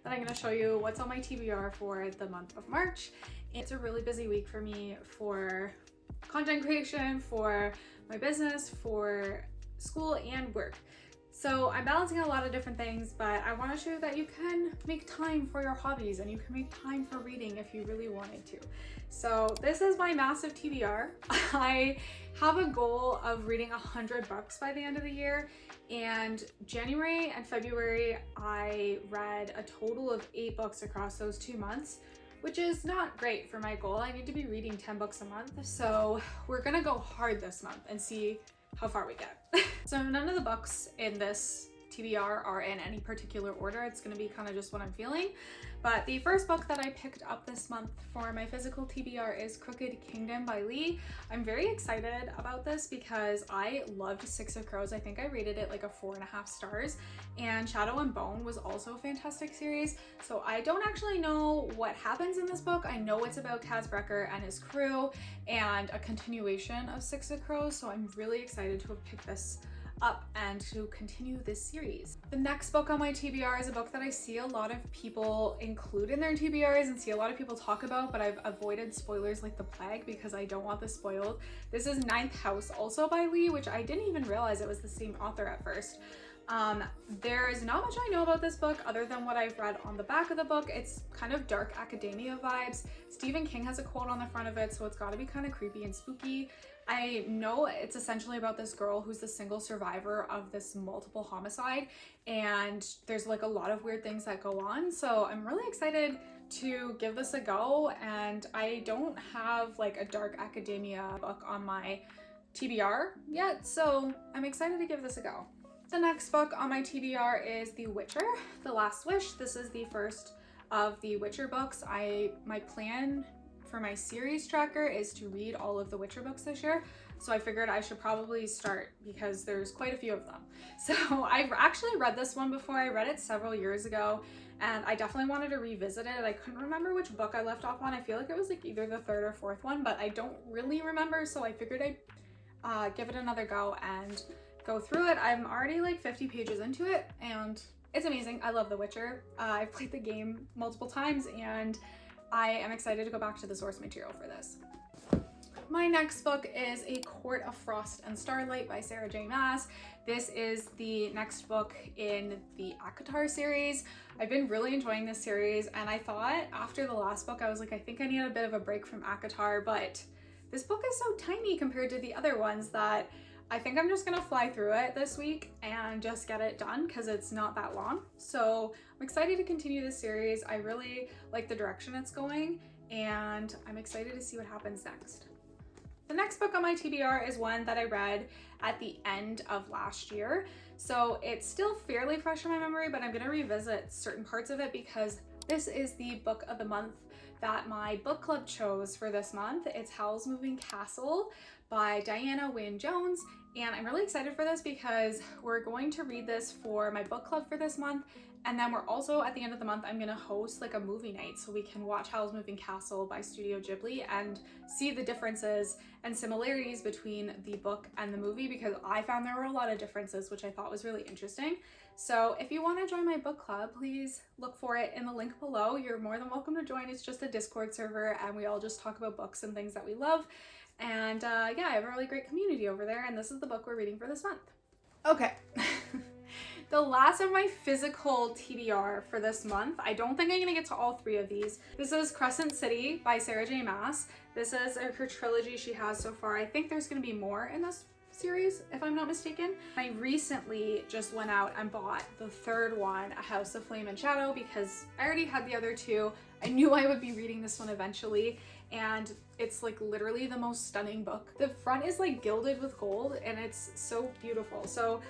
Then I'm going to show you what's on my TBR for the month of March. It's a really busy week for me for content creation, for my business, for school and work. So I'm balancing a lot of different things, but I want to show you that you can make time for your hobbies and you can make time for reading if you really wanted to. So this is my massive TBR. I have a goal of reading 100 books by the end of the year, and January and February I read a total of 8 books across those 2 months, which is not great for my goal. I need to be reading 10 books a month. So we're gonna go hard this month and see how far we get. So none of the books in this TBR are in any particular order. It's gonna be kind of just what I'm feeling. But the first book that I picked up this month for my physical TBR is Crooked Kingdom by Lee. I'm very excited about this because I loved Six of Crows. I think I rated it like a 4.5 stars. And Shadow and Bone was also a fantastic series. So I don't actually know what happens in this book. I know it's about Kaz Brekker and his crew and a continuation of Six of Crows. So I'm really excited to have picked this up and to continue this series. The next book on my TBR is a book that I see a lot of people include in their TBRs and see a lot of people talk about, but I've avoided spoilers like the plague because I don't want this spoiled. This is Ninth House, also by Lee, which I didn't even realize it was the same author at first. There is not much I know about this book other than what I've read on the back of the book. It's kind of dark academia vibes. Stephen King has a quote on the front of it, so it's got to be kind of creepy and spooky. I know it's essentially about this girl who's the single survivor of this multiple homicide, and there's like a lot of weird things that go on. So I'm really excited to give this a go, and I don't have like a dark academia book on my TBR yet, so I'm excited to give this a go. The next book on my TBR is The Witcher, The Last Wish. This is the first of the Witcher books. My plan for my series tracker is to read all of the Witcher books this year. So I figured I should probably start because there's quite a few of them. So I've actually read this one before. I read it several years ago and I definitely wanted to revisit it. I couldn't remember which book I left off on. I feel like it was like either the 3rd or 4th one, but I don't really remember. So I figured I'd give it another go and go through it. I'm already like 50 pages into it and it's amazing. I love The Witcher. I've played the game multiple times and I am excited to go back to the source material for this. My next book is A Court of Frost and Starlight by Sarah J. Maas. This is the next book in the ACOTAR series. I've been really enjoying this series, and I thought after the last book, I was like, I think I need a bit of a break from ACOTAR, but this book is so tiny compared to the other ones that I think I'm just gonna fly through it this week and just get it done because it's not that long. So I'm excited to continue this series. I really like the direction it's going and I'm excited to see what happens next. The next book on my TBR is one that I read at the end of last year. So it's still fairly fresh in my memory, but I'm gonna revisit certain parts of it because this is the book of the month that my book club chose for this month. It's Howl's Moving Castle by Diana Wynne Jones, and I'm really excited for this because we're going to read this for my book club for this month, and then we're also at the end of the month I'm gonna host like a movie night so we can watch Howl's Moving Castle by Studio Ghibli and see the differences and similarities between the book and the movie, because I found there were a lot of differences which I thought was really interesting. So if you want to join my book club, please look for it in the link below. You're more than welcome to join. It's just a Discord server and we all just talk about books and things that we love. And yeah, I have a really great community over there, and this is the book we're reading for this month. Okay. The last of my physical TBR for this month, I don't think I'm gonna get to all 3 of these. This is Crescent City by Sarah J. Maas. This is her trilogy she has so far. I think there's gonna be more in this series, if I'm not mistaken. I recently just went out and bought the 3rd one, A House of Flame and Shadow, because I already had the other 2. I knew I would be reading this one eventually, and it's like literally the most stunning book. The front is like gilded with gold and it's so beautiful. So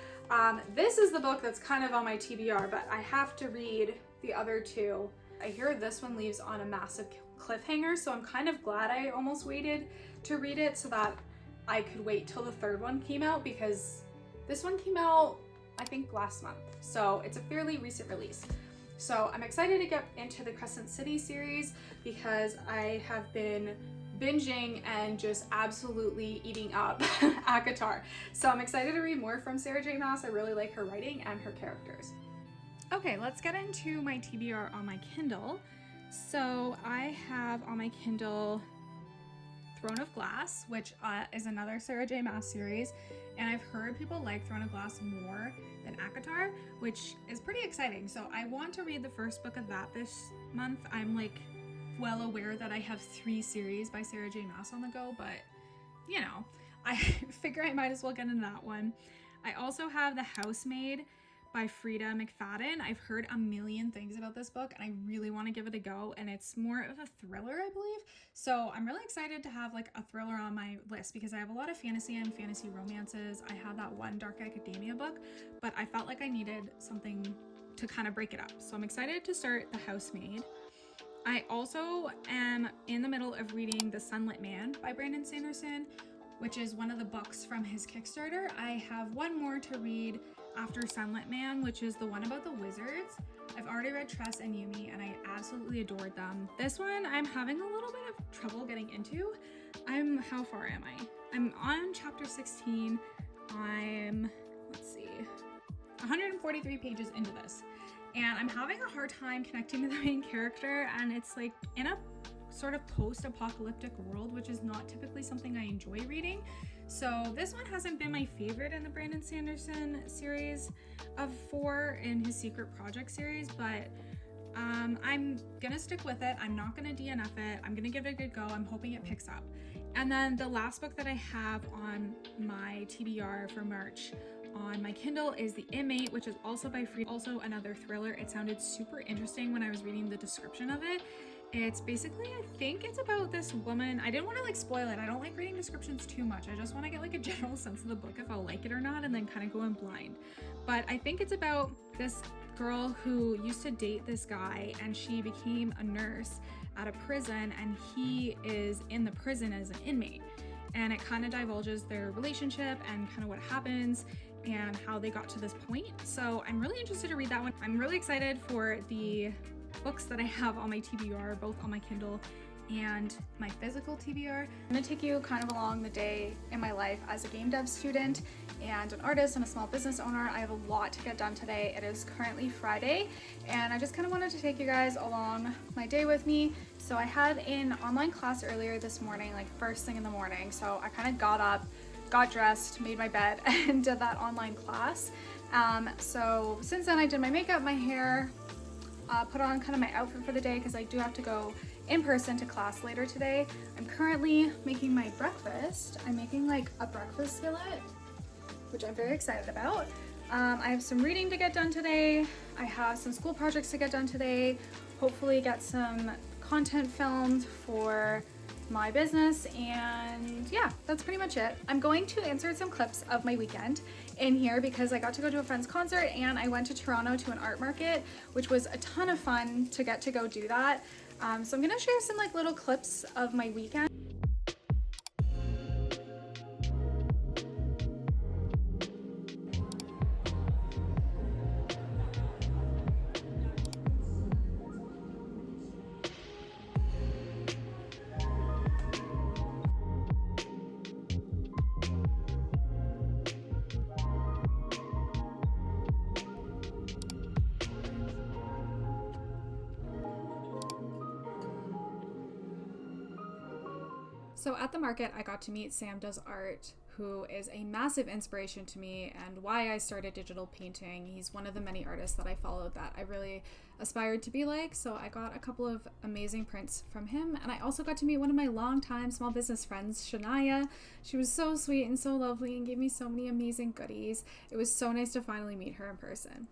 this is the book that's kind of on my TBR, but I have to read the other 2. I hear this one leaves on a massive cliffhanger, so I'm kind of glad I almost waited to read it so that I could wait till the 3rd one came out, because this one came out I think last month, so it's a fairly recent release. So I'm excited to get into the Crescent City series because I have been binging and just absolutely eating up ACOTAR. So I'm excited to read more from Sarah J. Maas. I really like her writing and her characters. Okay, let's get into my TBR on my Kindle. So I have on my Kindle Throne of Glass, which is another Sarah J Maas series, and I've heard people like Throne of Glass more than ACOTAR, which is pretty exciting. So I want to read the first book of that this month. I'm like well aware that I have 3 series by Sarah J Maas on the go, but you know, I figure I might as well get into that one. I also have The Housemaid by Frida McFadden. I've heard a million things about this book and I really want to give it a go, and it's more of a thriller, I believe. So I'm really excited to have like a thriller on my list because I have a lot of fantasy and fantasy romances. I have that one Dark Academia book, but I felt like I needed something to kind of break it up. So I'm excited to start The Housemaid. I also am in the middle of reading The Sunlit Man by Brandon Sanderson, which is one of the books from his Kickstarter. I have one more to read after Sunlit Man, which is the one about the wizards. I've already read Tress and Yumi and I absolutely adored them. This one I'm having a little bit of trouble getting into. How far am I? I'm on chapter 16. I'm, 143 pages into this. And I'm having a hard time connecting to the main character, and it's like in a sort of post-apocalyptic world, which is not typically something I enjoy reading. So this one hasn't been my favorite in the Brandon Sanderson series of 4 in his Secret Project series, but I'm gonna stick with it. I'm not gonna DNF it. I'm gonna give it a good go. I'm hoping it picks up. And then the last book that I have on my TBR for March on my Kindle is The Inmate, which is also by Frida, also another thriller. It sounded super interesting when I was reading the description of it. It's basically, I think it's about this woman. I didn't want to like spoil it. I don't like reading descriptions too much. I just want to get like a general sense of the book if I'll like it or not, and then kind of go in blind. But I think it's about this girl who used to date this guy, and she became a nurse at a prison, and he is in the prison as an inmate. And it kind of divulges their relationship and kind of what happens and how they got to this point. So I'm really interested to read that one. I'm really excited for the books that I have on my TBR, both on my Kindle and my physical TBR. I'm gonna take you kind of along the day in my life as a game dev student and an artist and a small business owner. I have a lot to get done today. It is currently Friday, and I just kind of wanted to take you guys along my day with me. So I had an online class earlier this morning, like first thing in the morning. So I kind of got up, got dressed, made my bed, and did that online class. So since then I did my makeup, my hair, put on kind of my outfit for the day because I do have to go in person to class later today. I'm currently making my breakfast. I'm making like a breakfast skillet, which I'm very excited about. I have some reading to get done today. I have some school projects to get done today. Hopefully get some content filmed for my business, and yeah, that's pretty much it. I'm going to insert some clips of my weekend in here because I got to go to a friend's concert and I went to Toronto to an art market, which was a ton of fun to get to go do that. So I'm gonna share some like little clips of my weekend. So at the market, I got to meet Sam Does Art, who is a massive inspiration to me and why I started digital painting. He's one of the many artists that I followed that I really aspired to be like. So I got a couple of amazing prints from him. And I also got to meet one of my longtime small business friends, Shania. She was so sweet and so lovely and gave me so many amazing goodies. It was so nice to finally meet her in person.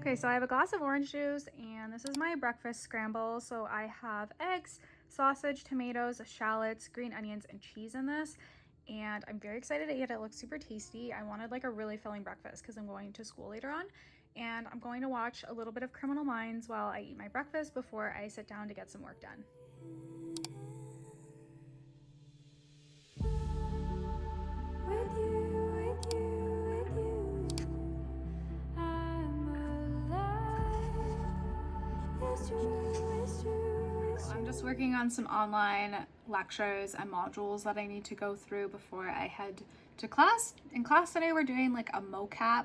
Okay, so I have a glass of orange juice and this is my breakfast scramble. So I have eggs, sausage, tomatoes, shallots, green onions, and cheese in this. And I'm very excited to eat it. It looks super tasty. I wanted like a really filling breakfast because I'm going to school later on. And I'm going to watch a little bit of Criminal Minds while I eat my breakfast before I sit down to get some work done. I'm just working on some online lectures and modules that I need to go through before I head to class. In class today, we're doing like a mocap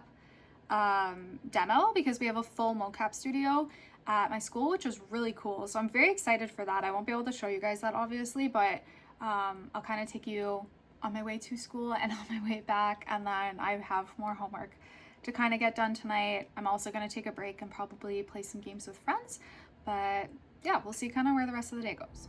demo because we have a full mocap studio at my school, which is really cool. So I'm very excited for that. I won't be able to show you guys that obviously, but I'll kind of take you on my way to school and on my way back, and then I have more homework to kind of get done tonight. I'm also going to take a break and probably play some games with friends, but yeah, we'll see kind of where the rest of the day goes.